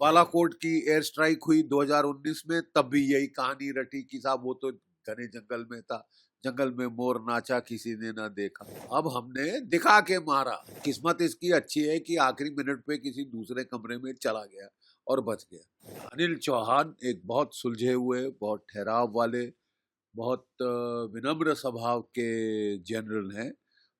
बालाकोट की air strike हुई 2019 में, तब भी यही कहानी रटी कि साहब वो तो घने जंगल में था, जंगल में मोर नाचा किसी ने ना देखा। अब हमने दिखा के मारा। किस्मत इसकी अच्छी है कि आखिरी मिनट पे किसी दूसरे कमरे में चला गया और बच गया। अनिल चौहान एक बहुत सुलझे हुए, बहुत ठहराव वाले, बहुत विनम्र स्वभाव के जनरल हैं,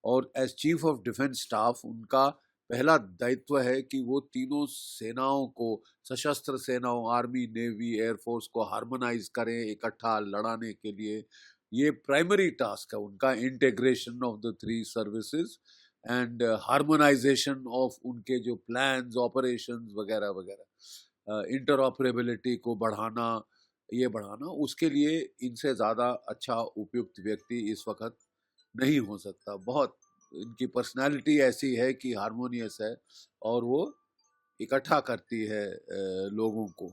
और as chief of defence staff उनका पहला दायित्व है कि वो तीनों सेनाओं को, सशस्त्र सेनाओं, आर्मी, नेवी, एयरफोर्स को हार्मोनाइज करें इकट्ठा लड़ाने के लिए। ये प्राइमरी टास्क है उनका, integration of the three services and harmonisation of उनके जो प्लान्स, ऑपरेशंस वगैरह वगैरह, इंटरऑपरेबिलिटी को बढ़ाना, ये बढ़ाना। उसके लिए इनसे ज़्यादा अच्छा उपयुक्त व्यक्ति इस वक्त नहीं हो सकता। बहुत इनकी पर्सनालिटी ऐसी है कि हारमोनियस है, और वो इकट्ठा करती है लोगों को।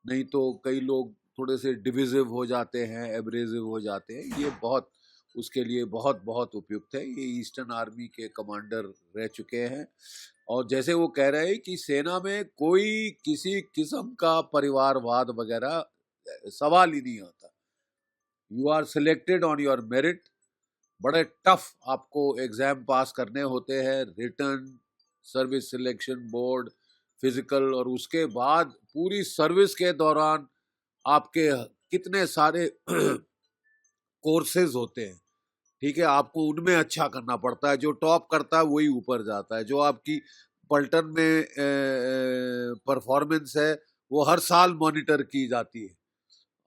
नहीं तो कई लोग थोड़े से डिविजिव हो जाते हैं, एब्रेसिव हो जाते हैं। ये बहुत, उसके लिए बहुत बहुत उपयुक्त है। ये ईस्टर्न आर्मी के कमांडर रह चुके हैं, और जैसे वो कह रहे हैं कि सेना में कोई किसी किस्म का परिवारवाद वगैरह सवाल ही नहीं आता। You are selected on your merit. बड़े टफ आपको एग्जाम पास करने होते हैं, return, service selection board, physical, और उसके बाद पूरी सर्विस के दौरान आपके कितने सारे कोर्सेज होते हैं। ठीक है, आपको उनमें अच्छा करना पड़ता है। जो टॉप करता है वही ऊपर जाता है। जो आपकी पलटन में परफॉर्मेंस है वो हर साल मॉनिटर की जाती है,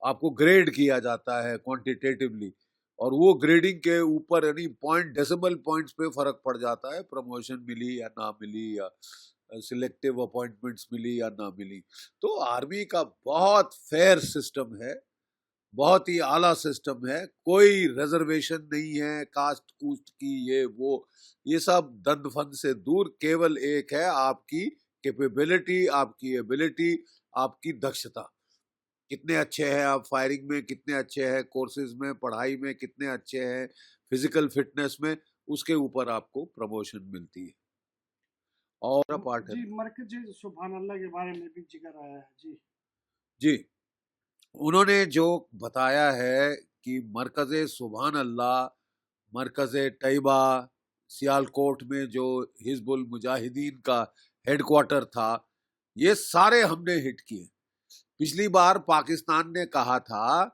आपको ग्रेड किया जाता है क्वांटिटेटिवली, और वो ग्रेडिंग के ऊपर यानी पॉइंट, डेसिमल पॉइंट्स पे फर्क पड़ जाता है, प्रमोशन मिली या ना मिली, या सिलेक्टिव अपॉइंटमेंट्स मिली या ना मिली। तो आर्मी का बहुत फेयर सिस्टम है, बहुत ही आला सिस्टम है। कोई रिजर्वेशन नहीं है कास्ट कूस्ट की, ये वो, ये सब दंड फंद से दूर। केवल एक है, आपकी कैपेबिलिटी, आपकी एबिलिटी, आपकी दक्षता। कितने अच्छे हैं आप फायरिंग में, कितने अच्छे हैं कोर्सेज में, पढ़ाई में कितने अच्छे हैं, फिजिकल फिटनेस में, उसके ऊपर आपको प्रमोशन मिलती है। और पार्ट है जी, मरकजी सुभान अल्लाह के बारे में भी जिक्र आया है। जी जी, उन्होंने जो बताया है कि मरकज़े सुभान अल्लाह, मरकज़े तैयबा, सियालकोट में जो हिजबुल मुजाहिदीन का हेडक्वार्टर था, ये सारे हमने हिट किए। पिछली बार पाकिस्तान ने कहा था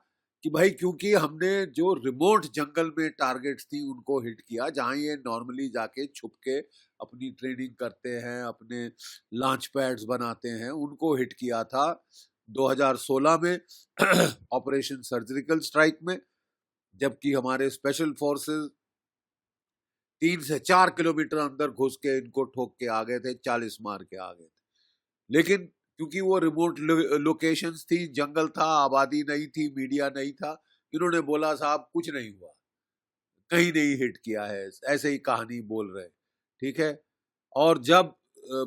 कि भाई क्योंकि हमने जो रिमोट जंगल में टारगेट्स थी उनको हिट किया, जहां ये नॉर्मली जाके छुप के अपनी ट्रेनिंग करते हैं, अपने लॉन्च पैड्स बनाते हैं, उनको हिट किया था 2016 में ऑपरेशन सर्जिकल स्ट्राइक में। जबकि हमारे स्पेशल फोर्सेस 3 से 4 किलोमीटर अंदर घुस के इनको ठोक के आ गए थे, 40 मार के आ गए थे। लेकिन क्योंकि वो रिमोट लोकेशंस थी, जंगल था, आबादी नहीं थी, मीडिया नहीं था, इन्होंने बोला साहब कुछ नहीं हुआ, कहीं नहीं हिट किया है, ऐसे ही कहानी बोल रहे। ठीक है, और जब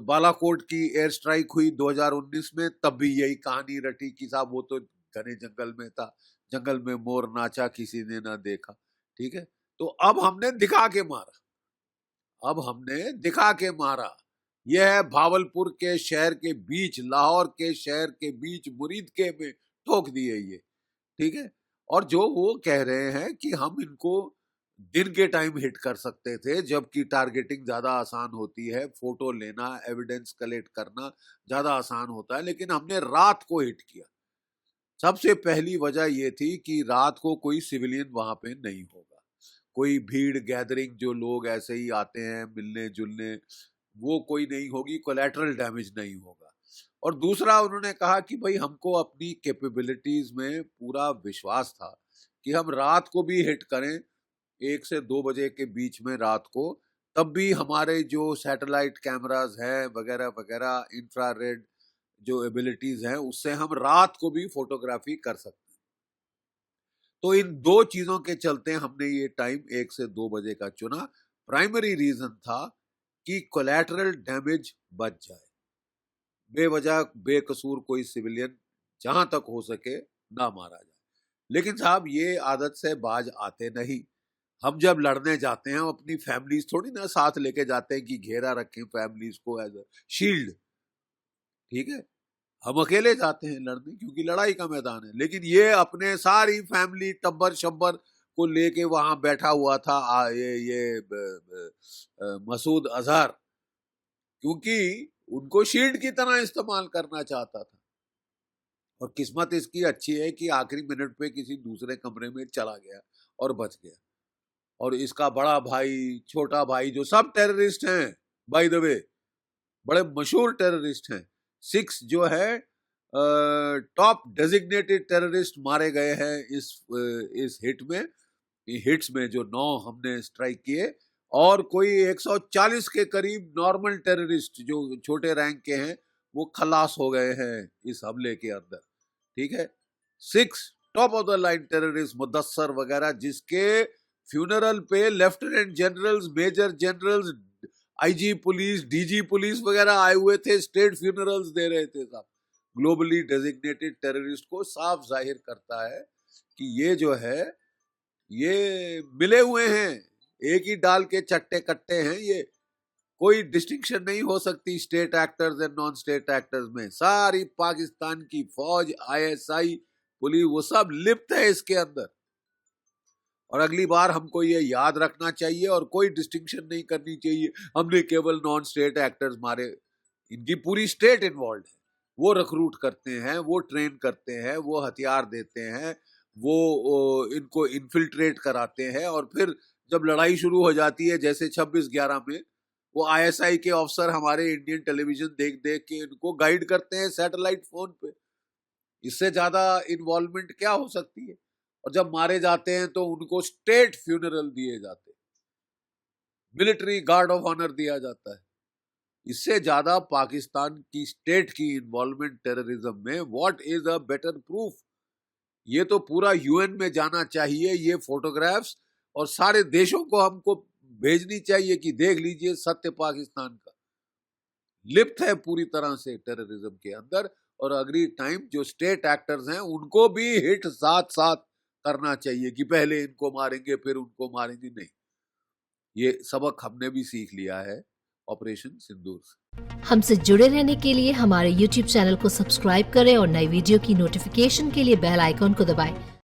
बालाकोट की एयर स्ट्राइक हुई 2019 में, तब भी यही कहानी रटी कि साहब वो तो घने जंगल में था, जंगल में मोर नाचा किसी ने ना देखा। ठीक है, तो अब हमने दिखा के मारा। अब हमने दिखा के मारा। यह है भावलपुर के शहर के बीच, लाहौर के शहर के बीच, मुरीद के में ठोक दिए ये। ठीक है, और जो वो कह रहे हैं कि हम इनको दिन के टाइम हिट कर सकते थे, जबकि टारगेटिंग ज्यादा आसान होती है, फोटो लेना, एविडेंस कलेक्ट करना ज्यादा आसान होता है, लेकिन हमने रात को हिट किया। सबसे पहली वजह यह थी कि रात को कोई सिविलियन वहां पे नहीं होगा, कोई भीड़ गैदरिंग, जो लोग ऐसे ही आते हैं मिलने जुलने, वो कोई नहीं होगी, कोलैटरल डैमेज नहीं होगा। और दूसरा उन्होंने कहा कि भाई हमको अपनी कैपेबिलिटीज में पूरा विश्वास था कि हम रात को भी हिट करें, 1 से 2 बजे के बीच में रात को, तब भी हमारे जो सैटेलाइट कैमराज हैं वगैरह वगैरह, इंफ्रारेड जो एबिलिटीज हैं, उससे हम रात को भी फोटोग्राफी कर सकते हैं। तो इन दो चीजों के चलते हमने ये टाइम 1 से 2 बजे का चुना। प्राइमरी रीजन था कि कोलैटरल डैमेज बच जाए, बेवजह बेकसूर कोई सिविलियन जहां तक हो सके ना मारा जाए। लेकिन साहब ये आदत से बाज आते नहीं। हम जब लड़ने जाते हैं, हम अपनी फैमिलीज थोड़ी ना साथ लेके जाते हैं कि घेरा रखें फैमिलीज को एज अ शील्ड। ठीक है, हम अकेले जाते हैं लड़ने क्योंकि लड़ाई का मैदान है, लेकिन ये अपने सारी फैमिली टब्बर शब्बर को लेके वहां बैठा हुआ था मसूद अजहर, क्योंकि उनको शील्ड की तरह इस्तेमाल करना चाहता था। और किस्मत इसकी अच्छी है कि आखिरी मिनट पे किसी दूसरे कमरे में चला गया और बच गया। और इसका बड़ा भाई, छोटा भाई, जो सब टेररिस्ट हैं, बाय द वे बड़े मशहूर टेररिस्ट हैं। 6 जो है टॉप डेजिग्नेटेड टेररिस्ट मारे गए हैं इस हिट्स में जो 9 हमने स्ट्राइक किए, और कोई 140 के करीब नॉर्मल टेररिस्ट जो छोटे रैंक के हैं वो खलास हो गए हैं इस हमले के अंदर। ठीक है, 6 top of the line terrorist, Mudassar वगैरह, जिसके फ्यूनरल पे lieutenant generals, major generals, IG police, DG police वगैरह आए हुए थे, स्टेट फ्यूनरल्स दे रहे थे साहब। ग्लोबली डेजिग्नेटेड टेररिस्ट को साफ जाहिर करता है कि ये जो है ये मिले हुए हैं, एक ही डाल के चट्टे कट्टे हैं। ये कोई डिस्टिंक्शन नहीं हो सकती state actors and non state actors में। सारी पाकिस्तान की फौज, आईएसआई, पुलिस, वो सब लिप्त है इसके अंदर। और अगली बार हमको ये याद रखना चाहिए और कोई डिस्टिंक्शन नहीं करनी चाहिए हमने केवल नॉन स्टेट एक्टर्स मारे। इनकी पूरी स्टेट इन्वॉल्व है। वो रिक्रूट करते हैं, वो ट्रेन करते हैं, वो हथियार देते हैं, वो इनको इन्फिल्ट्रेट कराते हैं, और फिर जब लड़ाई शुरू हो जाती है जैसे 26/11 में, वो आईएसआई के ऑफिसर हमारे इंडियन टेलीविजन देख देख के इनको गाइड करते हैं सैटेलाइट फोन पे। इससे ज्यादा इन्वॉल्वमेंट क्या हो सकती है? और जब मारे जाते हैं तो उनको स्टेट फ्यूनरल दिए जाते हैं, मिलिट्री गार्ड ऑफ ऑनर दिया जाता है। इससे ज्यादा पाकिस्तान की स्टेट की इन्वॉल्वमेंट टेररिज्म में what is a better proof? ये तो पूरा यूएन में जाना चाहिए ये फोटोग्राफ्स, और सारे देशों को हमको भेजनी चाहिए कि देख लीजिए सत्य पाकिस्तान का लिप्त है पूरी तरह से टेररिज्म के अंदर। और अगली टाइम जो स्टेट एक्टर्स हैं उनको भी हिट साथ साथ करना चाहिए कि पहले इनको मारेंगे फिर उनको मारेंगे। नहीं, ये सबक हमने भी सीख लिया है ऑपरेशन सिंदूर से। हमसे जुड़े रहने के लिए हमारे YouTube चैनल को सब्सक्राइब करें और नई वीडियो की नोटिफिकेशन के लिए बेल आइकॉन को दबाएं।